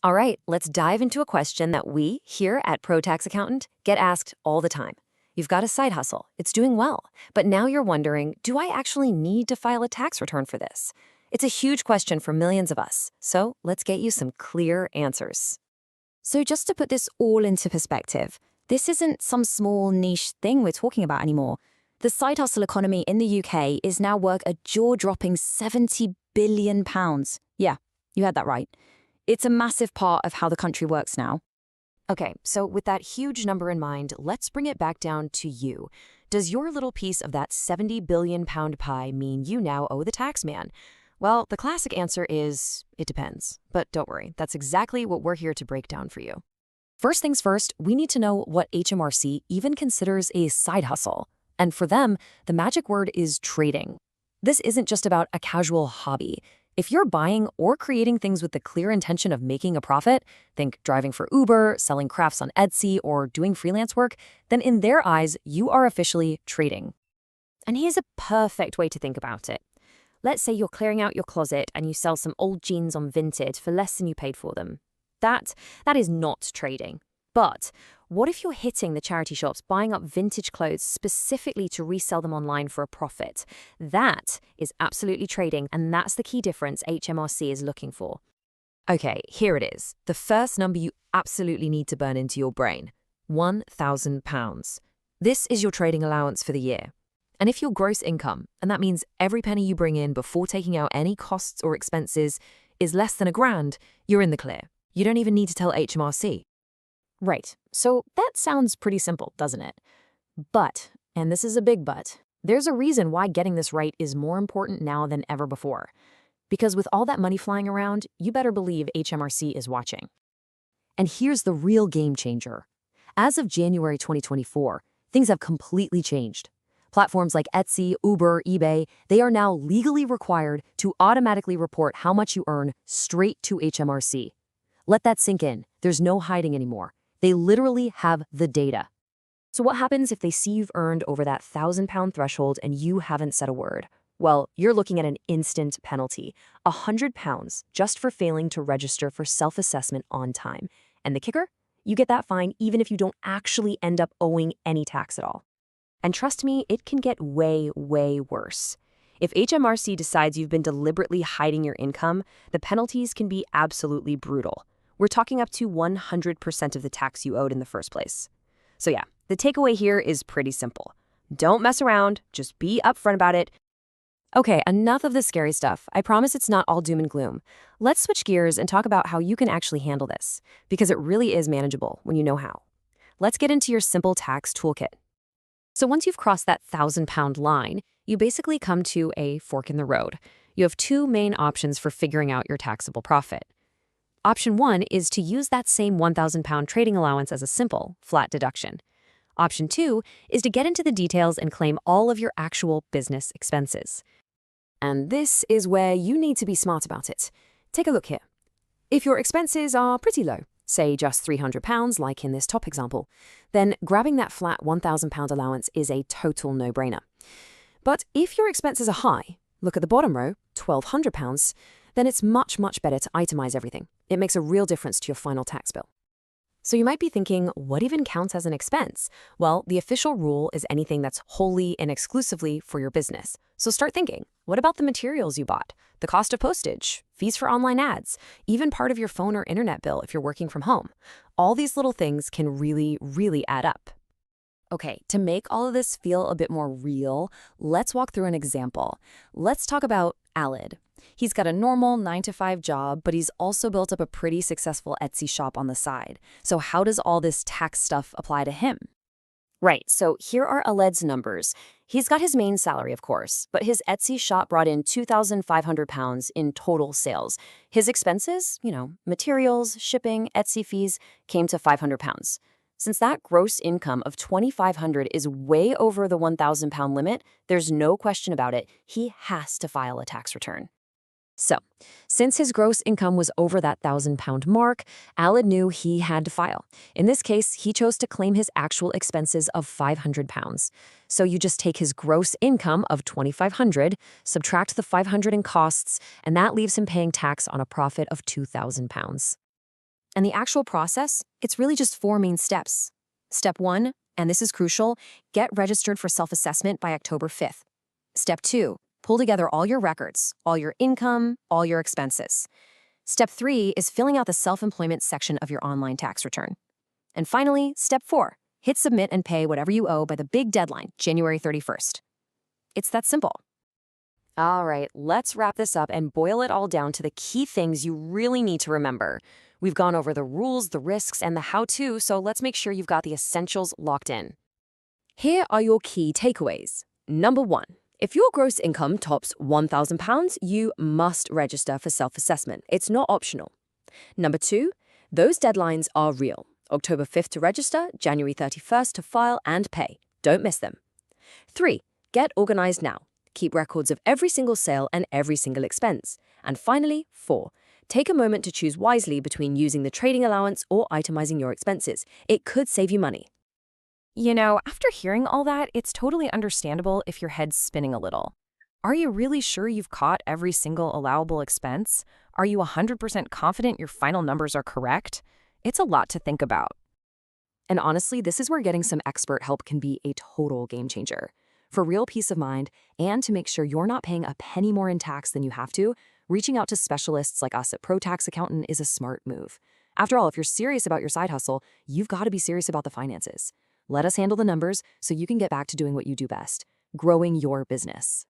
All right, let's dive into a question that we, here at Pro Tax Accountant, get asked all the time. You've got a side hustle, it's doing well, but now you're wondering, do I actually need to file a tax return for this? It's a huge question for millions of us, so let's get you some clear answers. So just to put this all into perspective, this isn't some small niche thing we're talking about anymore. The side hustle economy in the UK is now worth a jaw-dropping £70 billion. Yeah, you heard that right. It's a massive part of how the country works now. Okay, so with that huge number in mind, let's bring it back down to you. Does your little piece of that £70 billion pie mean you now owe the tax man? Well, the classic answer is, it depends. But don't worry, that's exactly what we're here to break down for you. First things first, we need to know what HMRC even considers a side hustle. And for them, the magic word is trading. This isn't just about a casual hobby. If you're buying or creating things with the clear intention of making a profit, think driving for Uber, selling crafts on Etsy, or doing freelance work, then in their eyes, you are officially trading. And here's a perfect way to think about it. Let's say you're clearing out your closet and you sell some old jeans on Vinted for less than you paid for them. That is not trading. But what if you're hitting the charity shops buying up vintage clothes specifically to resell them online for a profit? That is absolutely trading, and that's the key difference HMRC is looking for. Okay, here it is. The first number you absolutely need to burn into your brain. £1,000. This is your trading allowance for the year. And if your gross income, and that means every penny you bring in before taking out any costs or expenses, is less than £1,000, you're in the clear. You don't even need to tell HMRC. Right, so that sounds pretty simple, doesn't it? But, and this is a big but, there's a reason why getting this right is more important now than ever before. Because with all that money flying around, you better believe HMRC is watching. And here's the real game changer. As of January 2024, things have completely changed. Platforms like Etsy, Uber, eBay, they are now legally required to automatically report how much you earn straight to HMRC. Let that sink in. There's no hiding anymore. They literally have the data. So what happens if they see you've earned over that £1,000 threshold and you haven't said a word? Well, you're looking at an instant penalty, £100 just for failing to register for self-assessment on time. And the kicker? You get that fine even if you don't actually end up owing any tax at all. And trust me, it can get way, way worse. If HMRC decides you've been deliberately hiding your income, the penalties can be absolutely brutal. We're talking up to 100% of the tax you owed in the first place. So yeah, the takeaway here is pretty simple. Don't mess around, just be upfront about it. Okay, enough of the scary stuff. I promise it's not all doom and gloom. Let's switch gears and talk about how you can actually handle this, because it really is manageable when you know how. Let's get into your simple tax toolkit. So once you've crossed that £1,000 line, you basically come to a fork in the road. You have two main options for figuring out your taxable profit. Option 1 is to use that same £1,000 trading allowance as a simple, flat deduction. Option 2 is to get into the details and claim all of your actual business expenses. And this is where you need to be smart about it. Take a look here. If your expenses are pretty low, say just £300 like in this top example, then grabbing that flat £1,000 allowance is a total no-brainer. But if your expenses are high, look at the bottom row, £1,200, then it's much, much better to itemize everything. It makes a real difference to your final tax bill. So you might be thinking, what even counts as an expense? Well, the official rule is anything that's wholly and exclusively for your business. So start thinking, what about the materials you bought? The cost of postage, fees for online ads, even part of your phone or internet bill if you're working from home. All these little things can really, really add up. Okay, to make all of this feel a bit more real, let's walk through an example. Let's talk about Alid. He's got a normal 9-to-5 job, but he's also built up a pretty successful Etsy shop on the side. So how does all this tax stuff apply to him? Right, so here are Aled's numbers. He's got his main salary, of course, but his Etsy shop brought in £2,500 in total sales. His expenses, materials, shipping, Etsy fees, came to £500. Since that gross income of $2,500 is way over the £1,000 limit, there's no question about it, he has to file a tax return. So, since his gross income was over that £1,000 mark, Alid knew he had to file. In this case, he chose to claim his actual expenses of £500. So you just take his gross income of $2,500, subtract the $500 in costs, and that leaves him paying tax on a profit of £2,000. And the actual process, it's really just 4 main steps. Step 1, and this is crucial, get registered for self-assessment by October 5th. Step 2, pull together all your records, all your income, all your expenses. Step 3 is filling out the self-employment section of your online tax return. And finally, step 4, hit submit and pay whatever you owe by the big deadline, January 31st. It's that simple. All right, let's wrap this up and boil it all down to the key things you really need to remember. We've gone over the rules, the risks, and the how-to, so let's make sure you've got the essentials locked in. Here are your key takeaways. Number 1, if your gross income tops £1,000, you must register for self-assessment. It's not optional. Number 2, those deadlines are real. October 5th to register, January 31st to file and pay. Don't miss them. 3, get organized now. Keep records of every single sale and every single expense. And finally, 4, take a moment to choose wisely between using the trading allowance or itemizing your expenses. It could save you money. You know, after hearing all that, it's totally understandable if your head's spinning a little. Are you really sure you've caught every single allowable expense? Are you 100% confident your final numbers are correct? It's a lot to think about. And honestly, this is where getting some expert help can be a total game changer. For real peace of mind, and to make sure you're not paying a penny more in tax than you have to, reaching out to specialists like us at Pro Tax Accountant is a smart move. After all, if you're serious about your side hustle, you've got to be serious about the finances. Let us handle the numbers so you can get back to doing what you do best, growing your business.